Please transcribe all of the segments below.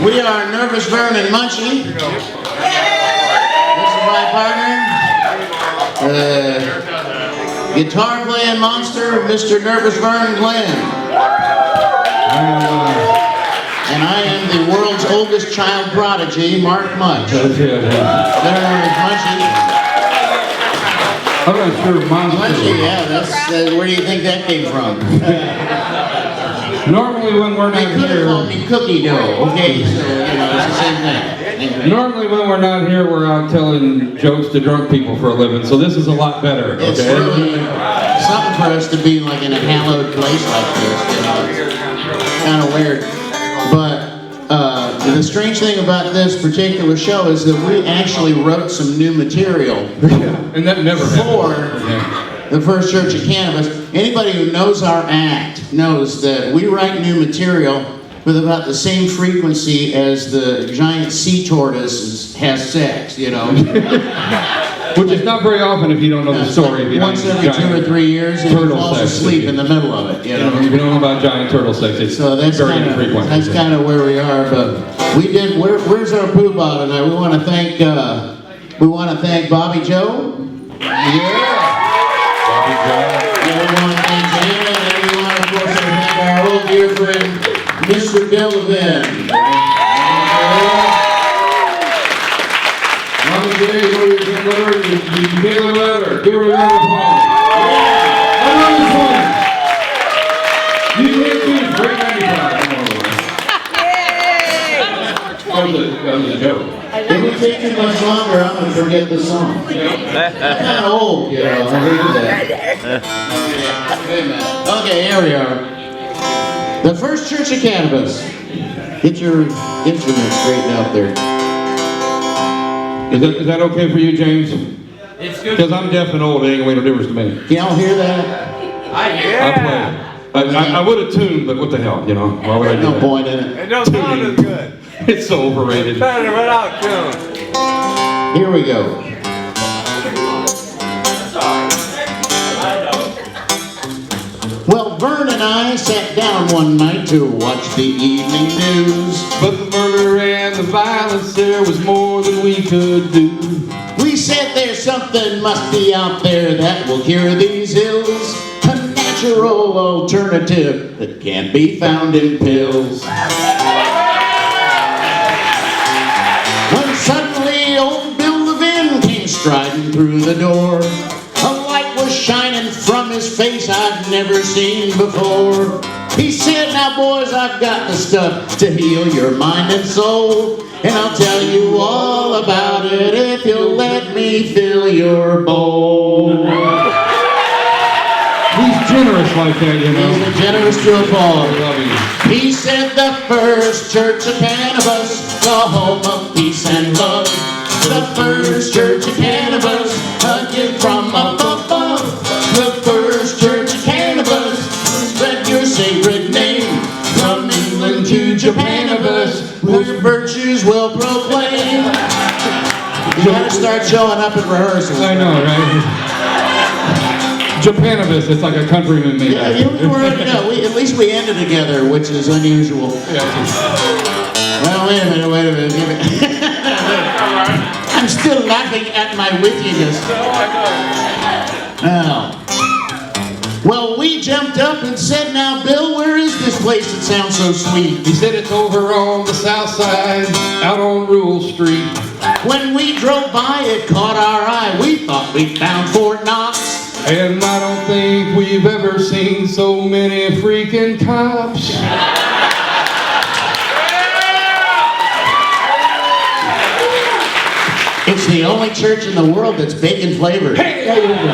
We are Nervous Vern and Munchie. This is my partner. Guitar playing monster, Mr. Nervous Vern Glenn. And I am the world's oldest child prodigy, Mark Munch. Better known as Munchie. I'm not sure monster. Munchie, yeah, that's, where do you think that came from? Normally when we're not They could have here, called me Cookie Dough, okay? So, it's the same thing. normally when we're not here, we're out telling jokes to drunk people for a living. So this is a lot better, okay? It's really something for us to be like in a hallowed place like this, you know. It's kind of weird. But the strange thing about this particular show is that we actually wrote some new material And that never for happened. the First Church of Cannabis. Anybody who knows our act knows that we write new material with about the same frequency as the giant sea tortoise has sex, you know. Which is not very often if you don't know the story behind Once every 2 or 3 years, and he turtle falls sex. asleep in the middle of it, you know. If you don't know about giant turtle sex, it's So that's very kind infrequent. of where we are. But we did. Where's our poobah tonight? We want to thank Bobby Joe. Yeah. Bobby Joe. And we want to thank Jana, and we want to, of course, thank our old dear friend, Mr. Bill Levin. Mama J, you feel it better. Give her a round of applause. I love this one. You can't do it. Great 95. That was a joke. If we take too much longer, I'm going to forget the song. I'm kind of old, you know. I hate that. Okay, here we are. The First Church of Cannabis. Get your instruments straightened out there. Is that okay for you, James? It's good. Because I'm deaf and old, it ain't gonna make no difference to me. Can y'all hear that? I hear. I play. I would have tuned, but what the hell, you know? Why would I do No that? point in it. It don't sound as good. It's so overrated. Better without tune. Here we go. Well, Vern and I sat down one night to watch the evening news. But the murder and the violence, there was more than we could do. We said there's something must be out there that will cure these ills. A natural alternative that can't be found in pills. When suddenly old Bill Levin came striding through the door. A light was shining from his face I'd never seen before. He said, now boys, I've got the stuff to heal your mind and soul. And I'll tell you all about it if you'll let me fill your bowl. He's generous like that, you know. He's a generous to a fault. I love him. He said the First Church of Cannabis, the home of peace and love. The First Church of Cannabis, a gift from above. The First Church of Cannabis, spread your sacred name. From England to Japanibus, whose virtues will proclaim. You gotta start showing up at rehearsals. I know, right? Japanibus, it's like a countryman made Yeah, that. at least we ended together, which is unusual. Well, wait a minute. I'm still laughing at my wittiness. Oh. Well, we jumped up and said, now, Bill, where is this place that sounds so sweet? He said it's over on the south side, out on Rule Street. When we drove by, it caught our eye. We thought we'd found Fort Knox. And I don't think we've ever seen so many freaking cops. It's the only church in the world that's bacon flavored. Hey, there you go.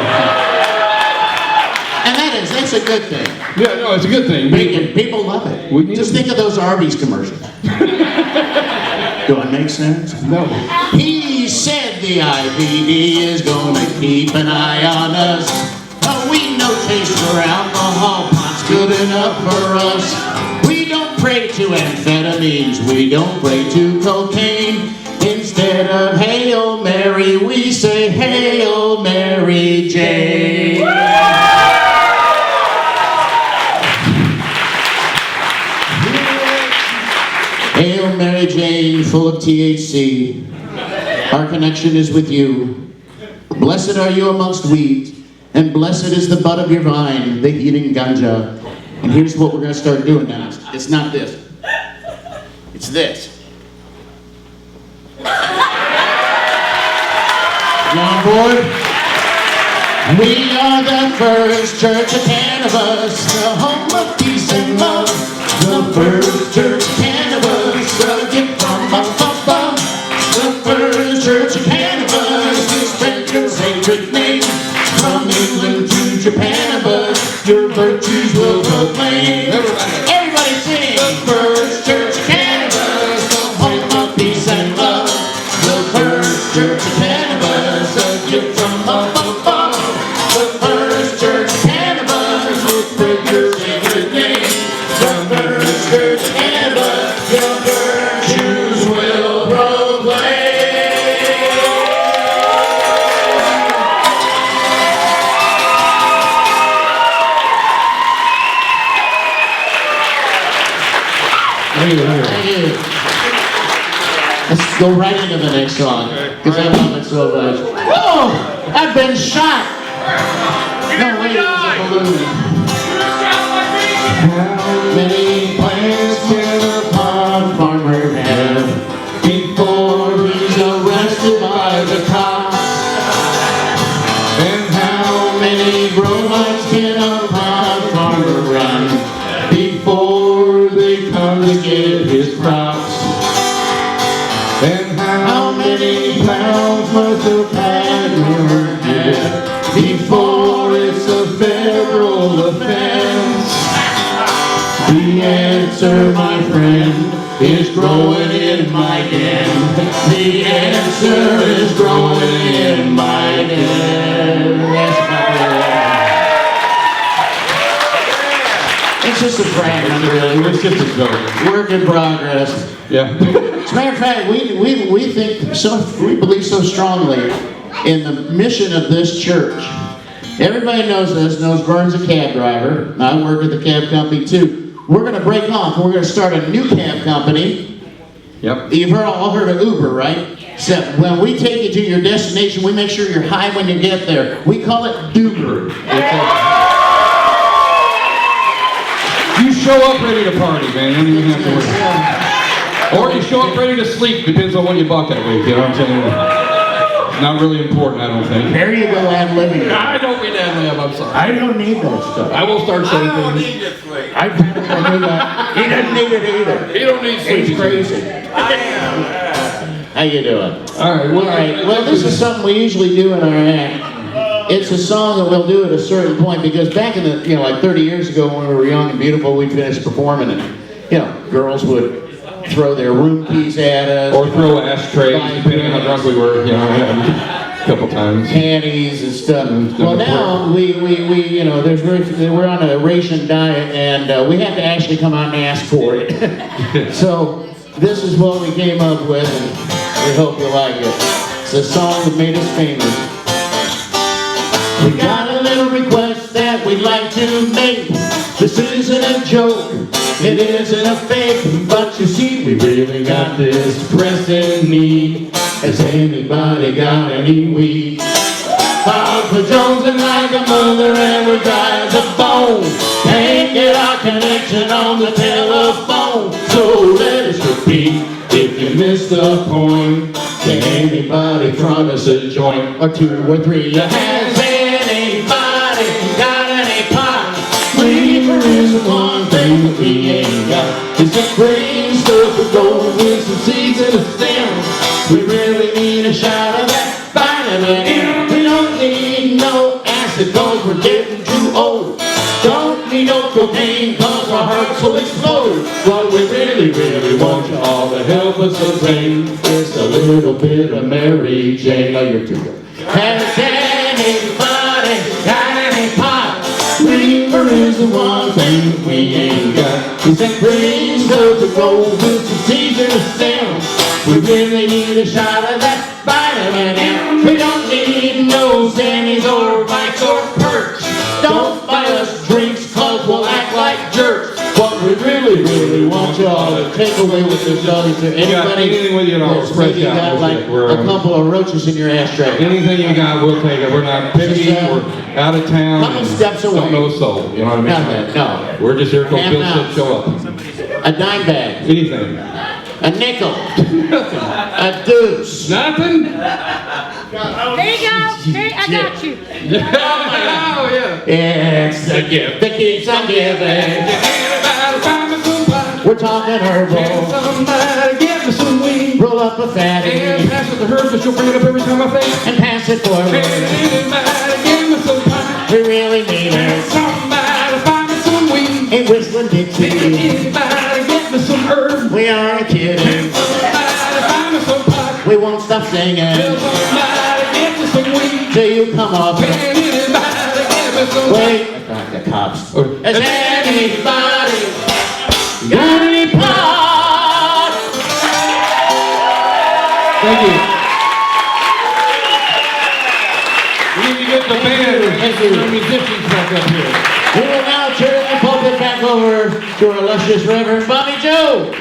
And that's a good thing. Yeah, no, it's a good thing. Bacon, people love it. We need Just to- think of those Arby's commercials. Do I make sense? No. He said the IPD is gonna keep an eye on us. We no taste for alcohol, pot's good enough for us. We don't pray to amphetamines, we don't pray to cocaine. Instead of Hail Mary, we say Hail Mary Jane. Hail Mary Mary Jane, full of THC. Our connection is with you. Blessed are you amongst wheat, and blessed is the bud of your vine, the eating ganja. And here's what we're going to start doing now. It's not this. It's this. You on board? We are the first church of cannabis, the home of peace and love. The first church of cannabis, a gift from above. The first church of cannabis, we spread your sacred name. From England to Japan, your virtues will proclaim. Everybody sing! The first church of cannabis, the home of peace and love. The first church of cannabis, a gift from above. The first church of cannabis, will spread your sacred name. The first church of cannabis, your virtues will proclaim. Thank you. Let's go right into the next song, because I love it so much. Oh, I've been shot. No, wait, it was a balloon. How many plants can a pot farmer have before he's arrested by the cops? And how many grow lights can a pot farmer run before they come to get his crops? And how many pounds must a padlock have before it's a federal offense? The answer, my friend, is growing in my den. The answer is growing in my den. It's just a fragment, really. It's just a joke. Work in progress. Yeah. As a matter of fact, we think so. We believe so strongly in the mission of this church. Everybody knows this. Knows Vern's a cab driver. I work at the cab company too. We're going to break off. We're going to start a new cab company. Yep. You've all heard of Uber, right? Except when we take you to your destination, we make sure you're high when you get there. We call it Duber. You show up ready to party, man. You don't even have to worry. Or you show up ready to sleep. Depends on what you bought that week. You know what I'm saying? Not really important, I don't think. There you go, ad-libbing. I don't mean ad-lib, I'm sorry. I don't need that stuff. I will start saying I don't things. need to sleep. I don't need that. He doesn't need it either. He don't need sleep. He's crazy. I am. How you doing? All right, All right. Well, this is something we usually do in our act. It's a song that we'll do at a certain point because back in the, like 30 years ago when we were young and beautiful, we'd finish performing and, girls would throw their room keys at us. Or throw ashtrays, depending on how drunk we were, a couple times. Panties and stuff. Well, now we're on a ration diet and we have to actually come out and ask for it. So this is what we came up with and we hope you like it. It's a song that made us famous. We got a little request that we'd like to make. This isn't a joke, it isn't a fake, but you see, we really got this pressing need. Has anybody got any weed? Filed for Jones and like a mother and we're dry as a bone. Can't get our connection on the telephone. So let us repeat, if you missed the point, can anybody front us a joint? Or two or three, has anybody got any pot? Reefer is the one thing that we ain't got. It's the green stuff that goes with some seeds and a stem. We really need a shot of that vitamin M. We don't need no acid cause we're getting too old. Don't need no cocaine cause our hearts will explode. What we really, really want you all to help us obtain is a little bit of Mary Jane. Oh, you're too good. Has anybody got any pot? Reefer is the one thing we ain't got. It's that green stuff that goes with some seeds and a stem. We really need a shot of that vitamin M. We don't need no Sandies or Vikes or Perks. Don't buy us drinks cause we'll act like jerks. What we really, really want y'all to take away with this dog? Is there got anybody anything with you at all, that's fresh maybe out, got we'll like take. We're, a couple of roaches in your ashtray? anything you got, we'll take it. We're not picky. Just, We're out of town. couple and steps away. Don't know a soul. You know what I mean? No. We're just here till Half Bill an said ounce. show up. A dime bag, Anything. a nickel, a deuce. Nothing? There you go. There, I got you. Oh, yeah. It's the gift that keeps on giving. We're talking herbal. Somebody get me some weed. Roll up a fatty And pass it to her, because she'll bring it up every time I think. and pass it forward. Anybody give me some pie. We really mean it. Somebody find me some weed. Ain't whistling Dixie. Anybody get me some herb. We aren't kidding. Somebody find me some pie. We won't stop singing Somebody get me some weed. till you come up. Anybody get me some Wait, I got the cops. Oh. Has anybody got any pot? Thank you. We need to get the band and the musicians back up here. We will now turn the pulpit back over to our illustrious Reverend Bobby Joe.